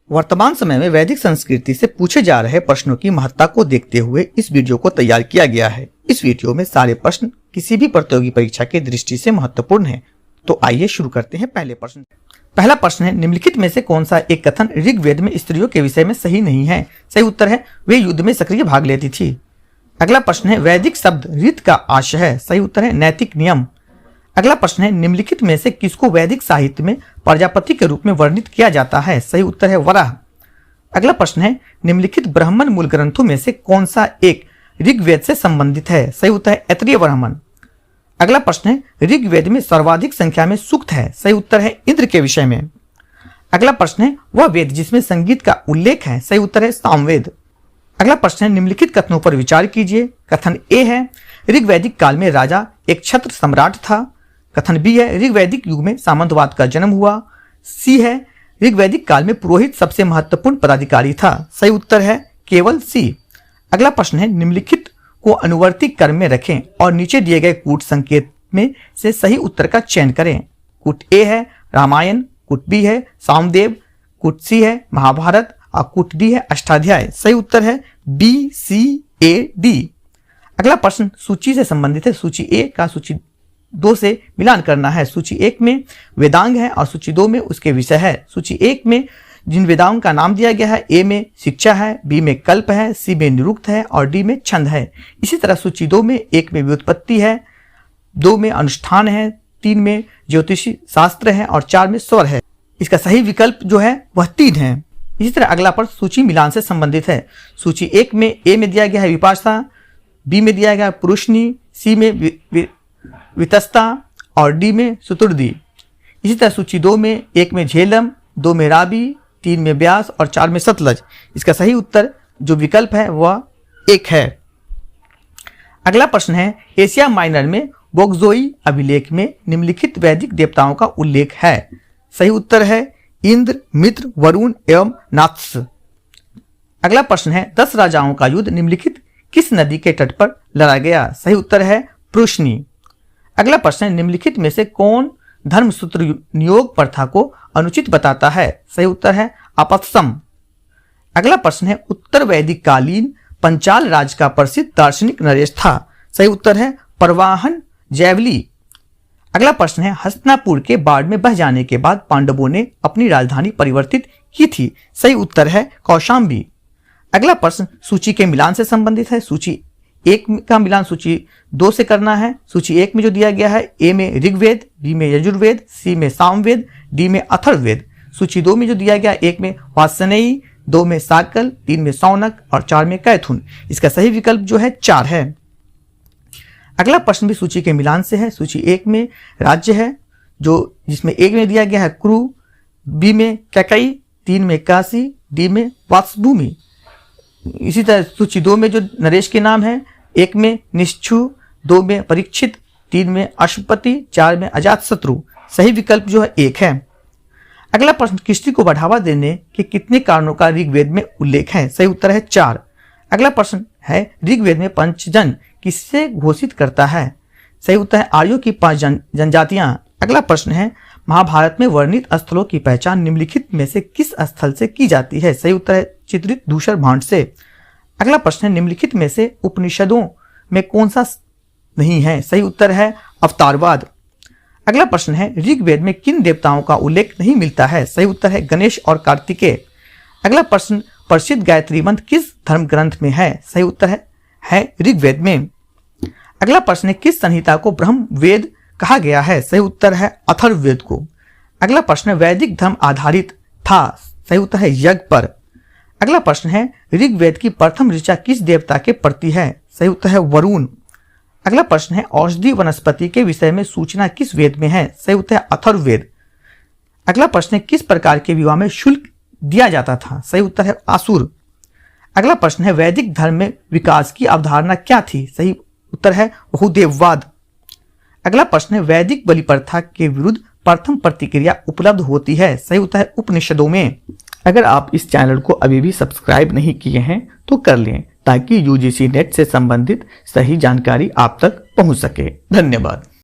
वर्तमान समय में वैदिक संस्कृति से पूछे जा रहे प्रश्नों की महत्ता को देखते हुए इस वीडियो को तैयार किया गया है। इस वीडियो में सारे प्रश्न किसी भी प्रतियोगी परीक्षा की दृष्टि से महत्वपूर्ण हैं। तो आइए शुरू करते हैं पहले प्रश्न। पहला प्रश्न है, निम्नलिखित में से कौन सा एक कथन ऋग्वेद में स्त्रियों के विषय में सही नहीं है? सही उत्तर है, वे युद्ध में सक्रिय भाग लेती थी। अगला प्रश्न है, वैदिक शब्द रीत का आशय है। सही उत्तर है, नैतिक नियम। अगला प्रश्न है, निम्नलिखित में से किसको वैदिक साहित्य में प्रजापति के रूप में वर्णित किया जाता है? सही उत्तर है, वराह। अगला प्रश्न है, निम्नलिखित ब्राह्मण मूल ग्रंथों में से कौन सा एक ऋग्वेद से संबंधित है? सही उत्तर है, ऐतरेय ब्राह्मण। अगला प्रश्न है, ऋग्वेद में सर्वाधिक संख्या में सूक्त है। सही उत्तर है, इंद्र के विषय में। अगला प्रश्न है, वह वेद जिसमें संगीत का उल्लेख है। सही उत्तर है, सामवेद। अगला प्रश्न है, निम्नलिखित कथनों पर विचार कीजिए। कथन ए है, ऋग्वैदिक काल में राजा एक छत्र सम्राट था। कथन बी है, ऋग्वैदिक युग में सामंतवाद का जन्म हुआ। सी है, ऋग्वैदिक काल में पुरोहित सबसे महत्वपूर्ण पदाधिकारी था। सही उत्तर है, केवल सी। अगला प्रश्न है, निम्नलिखित को अनुवर्ती क्रम में रखें और नीचे दिए गए कूट संकेत में से सही उत्तर का चयन करें। कूट ए है रामायण, कूट बी है सामदेव, कूट सी है महाभारत और कूट डी है अष्टाध्याय। सही उत्तर है बी, सी, ए, डी। अगला प्रश्न सूची से संबंधित है। सूची ए का सूची 2 से मिलान करना है। सूची 1 में वेदांग है और सूची 2 में उसके विषय है। सूची 1 में जिन वेदांग का नाम दिया गया है, ए में शिक्षा है, बी में कल्प है, सी में निरुक्त है और डी में छंद है। इसी तरह सूची 2 में 1 में व्युत्पत्ति है, 2 में अनुष्ठान है, 3 में ज्योतिषी शास्त्र है और 4 में स्वर है। इसका सही विकल्प जो है वह 3 है। इसी तरह अगला प्रश्न सूची मिलान से संबंधित है। सूची 1 में ए में दिया गया है विपाशा, बी में दिया गया है पुरुषनी, सी में वितस्ता और डी में सुतुर्दी। इसी तरह सूची 2 में 1 में झेलम, 2 में राबी, 3 में ब्यास और 4 में सतलज। इसका सही उत्तर जो विकल्प है वह 1 है। अगला प्रश्न है, एशिया माइनर में बोगजोई अभिलेख में निम्नलिखित वैदिक देवताओं का उल्लेख है। सही उत्तर है इंद्र, मित्र, वरुण एवं नात्स। अगला प्रश्न है, 10 राजाओं का युद्ध निम्नलिखित किस नदी के तट पर लड़ा गया? सही उत्तर है पृश्नी। अगला प्रश्न है, निम्नलिखित में से कौन धर्मसूत्र नियोग प्रथा को अनुचित बताता है? सही उत्तर है आपत्सम। अगला प्रश्न है, उत्तर वैदिक कालीन पंचाल राज का प्रसिद्ध दार्शनिक नरेश था। सही उत्तर है परवाहन जैवली। अगला प्रश्न है, हस्तिनापुर के बाढ़ में बह जाने के बाद पांडवों ने अपनी राजधानी परिवर्तित की थी। सही उत्तर है कौशाम्बी। अगला प्रश्न सूची के मिलान से संबंधित है। सूची 1 का मिलान सूची 2 से करना है। सूची 1 में जो दिया गया है, ए में ऋग्वेद, बी में यजुर्वेद, सी में सामवेद, डी में अथर्ववेद। सूची 2 में जो दिया गया, 1 में वात्स्यनेयी, 2 में साकल, 3 में सौनक और 4 में कैथुन। इसका सही विकल्प जो है 4 है। अगला प्रश्न भी सूची के मिलान से है। सूची 1 में राज्य है जो जिसमें 1 में दिया गया है कुरु, बी में कैकई, 3 में काशी, डी में वात्सभूमि। इसी तरह सूची 2 में जो नरेश के नाम है, 1 में निश्चु, 2 में परीक्षित, 3 में अश्वपति, 4 में अजातशत्रु। सही विकल्प जो है 1 है। अगला प्रश्न, कृषि को बढ़ावा देने के कितने कारणों का ऋग्वेद में उल्लेख है? सही उत्तर है 4। अगला प्रश्न है, ऋग्वेद में पंचजन किससे घोषित करता है? सही उत्तर है आर्यों की 5 जनजातियां। अगला प्रश्न है, महाभारत में वर्णित स्थलों की पहचान निम्नलिखित में से किस स्थल से की जाती है? सही उत्तर है चित्रित धूसर भांड से। अगला प्रश्न है, निम्नलिखित में से उपनिषदों में कौन सा नहीं है? सही उत्तर है अवतारवाद। अगला प्रश्न है, ऋग्वेद में किन देवताओं का उल्लेख नहीं मिलता है? सही उत्तर है गणेश और कार्तिकेय। अगला प्रश्न, प्रसिद्ध गायत्री मंत्र किस धर्म ग्रंथ में है? सही उत्तर है ऋग्वेद में। अगला प्रश्न है, किस संहिता को ब्रह्म वेद कहा गया है? सही उत्तर है अथर्ववेद को। अगला प्रश्न है, वैदिक धर्म आधारित था। सही उत्तर है यज्ञ पर। अगला प्रश्न है, ऋग्वेद की प्रथम ऋचा किस देवता के प्रति है? सही उत्तर है वरुण। अगला प्रश्न है, औषधि वनस्पति के विषय में सूचना किस वेद में है? सही उत्तर है अथर्ववेद। अगला प्रश्न है, किस प्रकार के विवाह में शुल्क दिया जाता था? सही उत्तर है आसुर। अगला प्रश्न है, वैदिक धर्म में विकास की अवधारणा क्या थी? सही उत्तर है बहुदेववाद। अगला प्रश्न है, वैदिक बलि प्रथा के विरुद्ध प्रथम प्रतिक्रिया उपलब्ध होती है? सही उत्तर है उपनिषदों में। अगर आप इस चैनल को अभी भी सब्सक्राइब नहीं किए हैं तो कर लें ताकि यूजीसी नेट से संबंधित सही जानकारी आप तक पहुंच सके। धन्यवाद।